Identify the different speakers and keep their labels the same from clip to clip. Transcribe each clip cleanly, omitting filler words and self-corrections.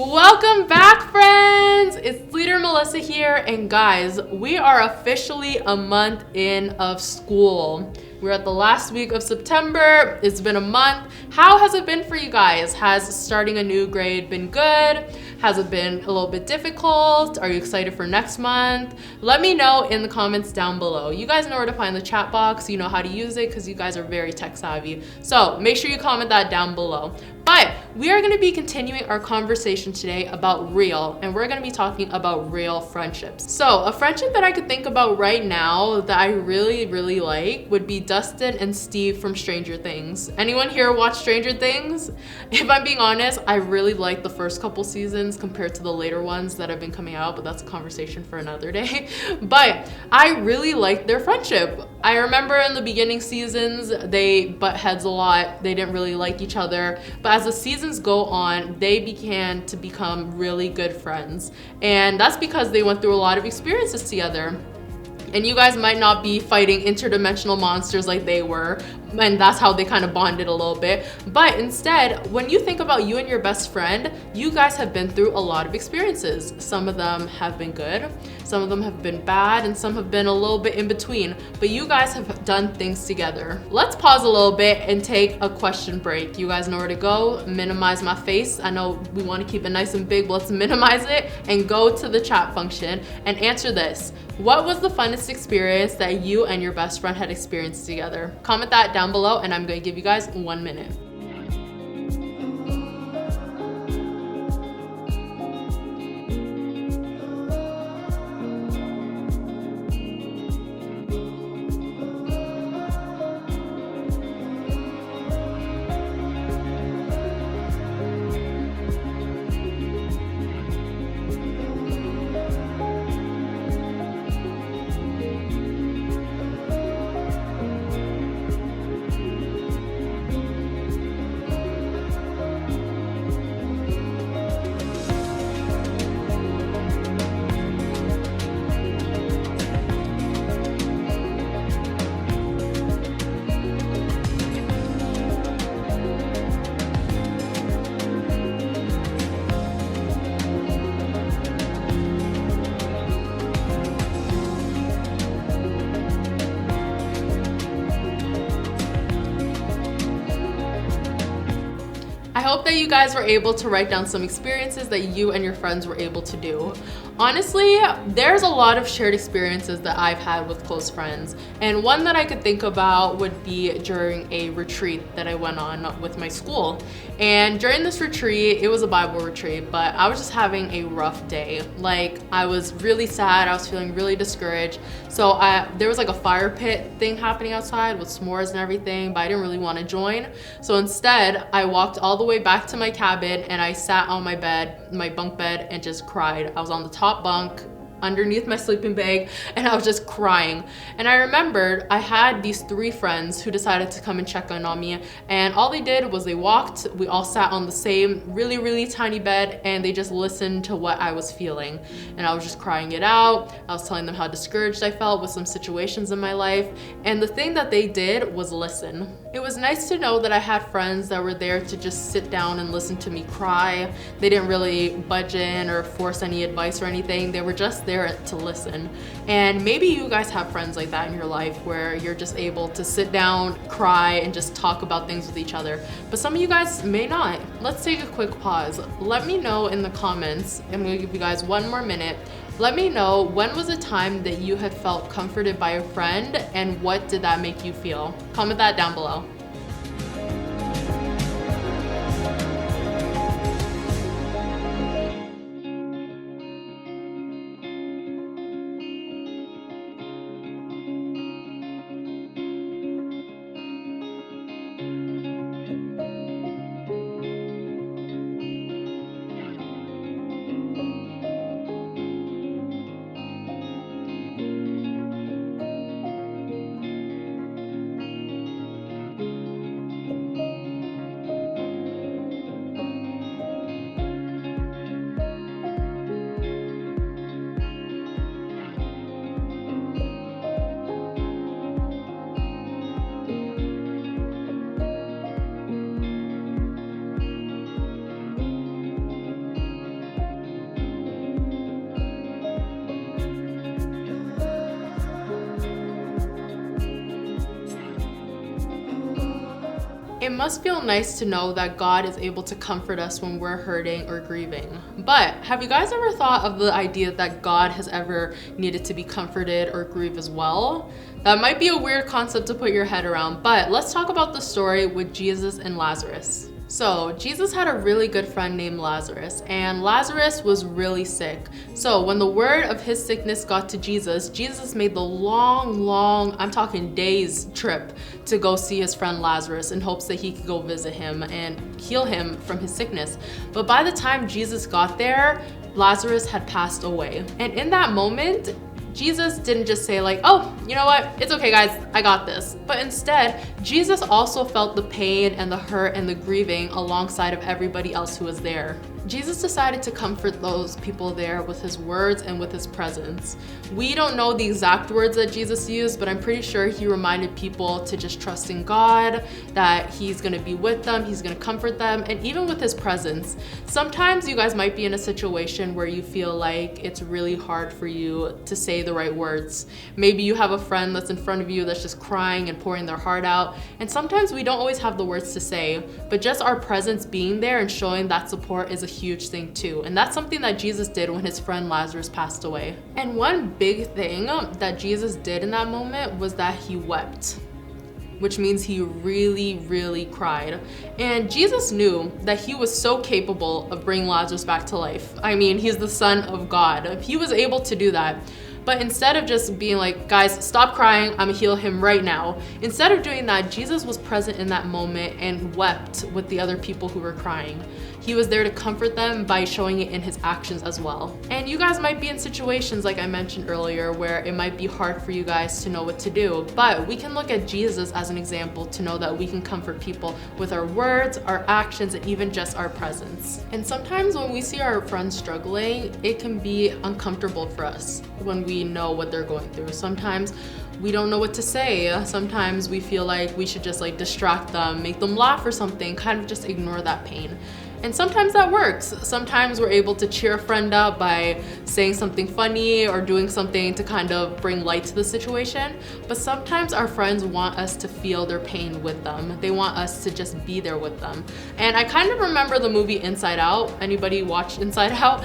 Speaker 1: Welcome back, friends! It's Leader Melissa here, and guys, we are officially a month in of school. We're at the last week of September. It's been a month. How has it been for you guys? Has starting a new grade been good? Has it been a little bit difficult? Are you excited for next month? Let me know in the comments down below. You guys know where to find the chat box. You know how to use it because you guys are very tech savvy. So make sure you comment that down below. But we are going to be continuing our conversation today about real, and we're going to be talking about real friendships. So a friendship that I could think about right now that I really like would be Dustin and Steve from Stranger Things. Anyone here watch Stranger Things? If I'm being honest, I really like the first couple seasons compared to the later ones that have been coming out, but that's a conversation for another day. But I really liked their friendship. I remember in the beginning seasons, they butt heads a lot. They didn't really like each other. But as the seasons go on, they began to become really good friends. And that's because they went through a lot of experiences together. And you guys might not be fighting interdimensional monsters like they were, and that's how they kind of bonded a little bit. But instead, when you think about you and your best friend, you guys have been through a lot of experiences. Some of them have been good, some of them have been bad, and some have been a little bit in between. But you guys have done things together. Let's pause a little bit and take a question break. You guys know where to go. Minimize my face. I know we want to keep it nice and big, but let's minimize it and go to the chat function and answer this. What was the funnest experience that you and your best friend had experienced together? Comment that down below, and I'm going to give you guys 1 minute. I hope that you guys were able to write down some experiences that you and your friends were able to do. Honestly, there's a lot of shared experiences that I've had with close friends, and one that I could think about would be during a retreat that I went on with my school. And during this retreat, it was a Bible retreat, but I was just having a rough day. Like, I was really sad, I was feeling really discouraged. So there was like a fire pit thing happening outside with s'mores and everything, but I didn't really want to join. So instead, I walked all the way back to my cabin and I sat on my bed, my bunk bed, and just cried. I was on the top bunk underneath my sleeping bag, and I was just crying. And I remembered I had these 3 friends who decided to come and check in on me, and all they did was they walked, we all sat on the same really tiny bed, and they just listened to what I was feeling. And I was just crying it out. I was telling them how discouraged I felt with some situations in my life, and the thing that they did was listen. It was nice to know that I had friends that were there to just sit down and listen to me cry. They didn't really budge in or force any advice or anything. They were just there to listen. And maybe you guys have friends like that in your life where you're just able to sit down, cry, and just talk about things with each other. But some of you guys may not. Let's take a quick pause. Let me know in the comments. I'm gonna give you guys 1 more minute. Let me know, when was a time that you had felt comforted by a friend, and what did that make you feel? Comment that down below. it must feel nice to know that God is able to comfort us when we're hurting or grieving. But have you guys ever thought of the idea that God has ever needed to be comforted or grieve as well? That might be a weird concept to put your head around, but let's talk about the story with Jesus and Lazarus. So Jesus had a really good friend named Lazarus, and Lazarus was really sick. So when the word of his sickness got to Jesus, Jesus made the long, I'm talking days trip to go see his friend Lazarus in hopes that he could go visit him and heal him from his sickness. But by the time Jesus got there, Lazarus had passed away. And in that moment, Jesus didn't just say like, oh, you know what? It's okay, guys, I got this. But instead, Jesus also felt the pain and the hurt and the grieving alongside of everybody else who was there. Jesus decided to comfort those people there with his words and with his presence. We don't know the exact words that Jesus used, but I'm pretty sure he reminded people to just trust in God, that he's gonna be with them, he's gonna comfort them, and even with his presence. Sometimes you guys might be in a situation where you feel like it's really hard for you to say the right words. Maybe you have a friend that's in front of you that's just crying and pouring their heart out, and sometimes we don't always have the words to say, but just our presence being there and showing that support is a huge thing too. And that's something that Jesus did when his friend Lazarus passed away. And one big thing that Jesus did in that moment was that he wept, which means he really cried. And Jesus knew that he was so capable of bringing Lazarus back to life. I mean, he's the Son of God. He was able to do that. But instead of just being like, guys, stop crying, I'm gonna heal him right now. Instead of doing that, Jesus was present in that moment and wept with the other people who were crying. He was there to comfort them by showing it in his actions as well. And you guys might be in situations, like I mentioned earlier, where it might be hard for you guys to know what to do, but we can look at Jesus as an example to know that we can comfort people with our words, our actions, and even just our presence. And sometimes when we see our friends struggling, it can be uncomfortable for us when we know what they're going through. Sometimes we don't know what to say. Sometimes we feel like we should just like distract them, make them laugh or something, kind of just ignore that pain. And sometimes that works. Sometimes we're able to cheer a friend up by saying something funny or doing something to kind of bring light to the situation. But sometimes our friends want us to feel their pain with them. They want us to just be there with them. And I kind of remember the movie Inside Out. Anybody watch Inside Out?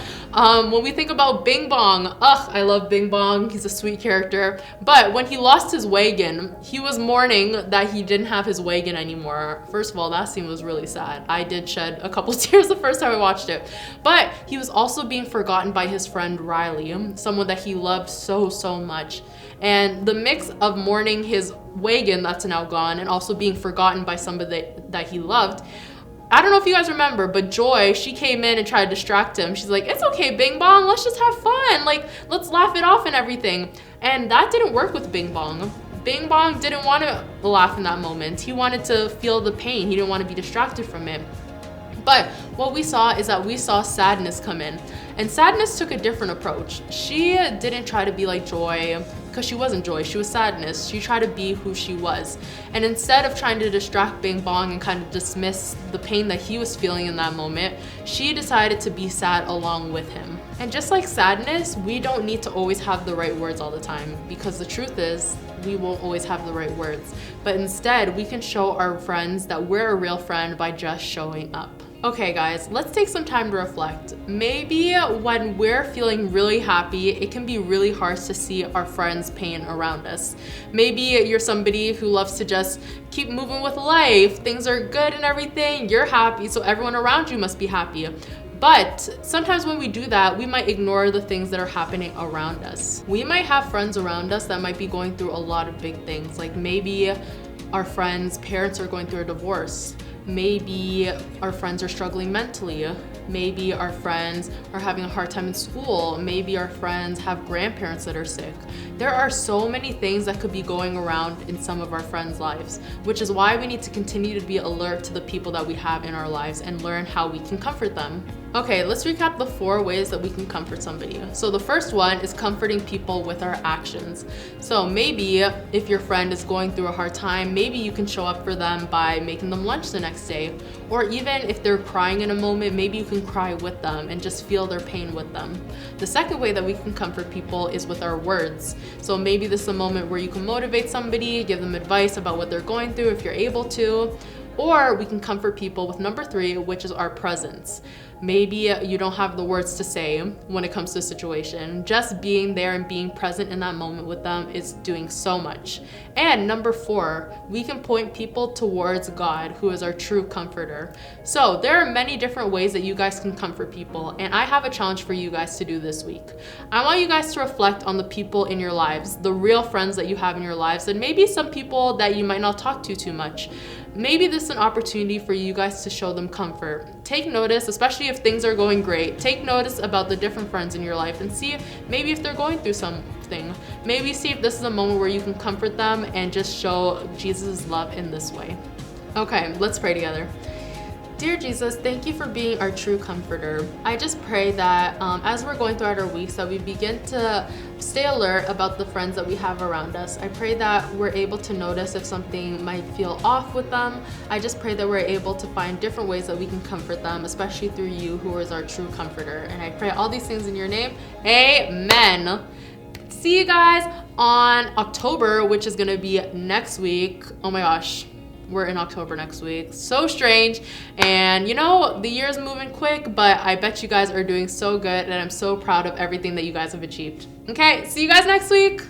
Speaker 1: When we think about Bing Bong, I love Bing Bong. He's a sweet character. But when he lost his wagon, he was mourning that he didn't have his wagon anymore. First of all, that scene was really sad. I did shed a couple tears the first time I watched it. But he was also being forgotten by his friend Riley, someone that he loved so much. And the mix of mourning his wagon that's now gone and also being forgotten by somebody that he loved, I don't know if you guys remember, but Joy, she came in and tried to distract him. She's like, it's okay, Bing Bong, let's just have fun. Like, let's laugh it off and everything. And that didn't work with Bing Bong. Bing Bong didn't want to laugh in that moment. He wanted to feel the pain. He didn't want to be distracted from it. But what we saw is that we saw Sadness come in. And Sadness took a different approach. She didn't try to be like Joy, because she wasn't Joy, she was Sadness. She tried to be who she was. And instead of trying to distract Bing Bong and kind of dismiss the pain that he was feeling in that moment, she decided to be sad along with him. And just like Sadness, we don't need to always have the right words all the time, because the truth is, we won't always have the right words. But instead, we can show our friends that we're a real friend by just showing up. Okay guys, let's take some time to reflect. Maybe when we're feeling really happy, it can be really hard to see our friends' pain around us. Maybe you're somebody who loves to just keep moving with life. Things are good and everything, you're happy, so everyone around you must be happy. But sometimes when we do that, we might ignore the things that are happening around us. We might have friends around us that might be going through a lot of big things, like maybe our friends' parents are going through a divorce. Maybe our friends are struggling mentally. Maybe our friends are having a hard time in school. Maybe our friends have grandparents that are sick. There are so many things that could be going around in some of our friends' lives, which is why we need to continue to be alert to the people that we have in our lives and learn how we can comfort them. Okay, let's recap the 4 ways that we can comfort somebody. So the first one is comforting people with our actions. So maybe if your friend is going through a hard time, maybe you can show up for them by making them lunch the next day. Or even if they're crying in a moment, maybe you can cry with them and just feel their pain with them. The second way that we can comfort people is with our words. So maybe this is a moment where you can motivate somebody, give them advice about what they're going through if you're able to. Or we can comfort people with number 3, which is our presence. Maybe you don't have the words to say when it comes to a situation. Just being there and being present in that moment with them is doing so much. And number 4, we can point people towards God, who is our true comforter. So there are many different ways that you guys can comfort people, and I have a challenge for you guys to do this week. I want you guys to reflect on the people in your lives, the real friends that you have in your lives, and maybe some people that you might not talk to too much. Maybe this is an opportunity for you guys to show them comfort. Take notice, especially if things are going great. Take notice about the different friends in your life and see if they're going through something. Maybe see if this is a moment where you can comfort them and just show Jesus' love in this way. Okay, let's pray together. Dear Jesus, thank you for being our true comforter. I just pray that as we're going throughout our weeks, that we begin to stay alert about the friends that we have around us. I pray that we're able to notice if something might feel off with them. I just pray that we're able to find different ways that we can comfort them, especially through you, who is our true comforter. And I pray all these things in your name. Amen. See you guys on October, which is gonna be next week. Oh my gosh. We're in October next week. So strange. And you know, the year's moving quick, but I bet you guys are doing so good, and I'm so proud of everything that you guys have achieved. Okay, see you guys next week.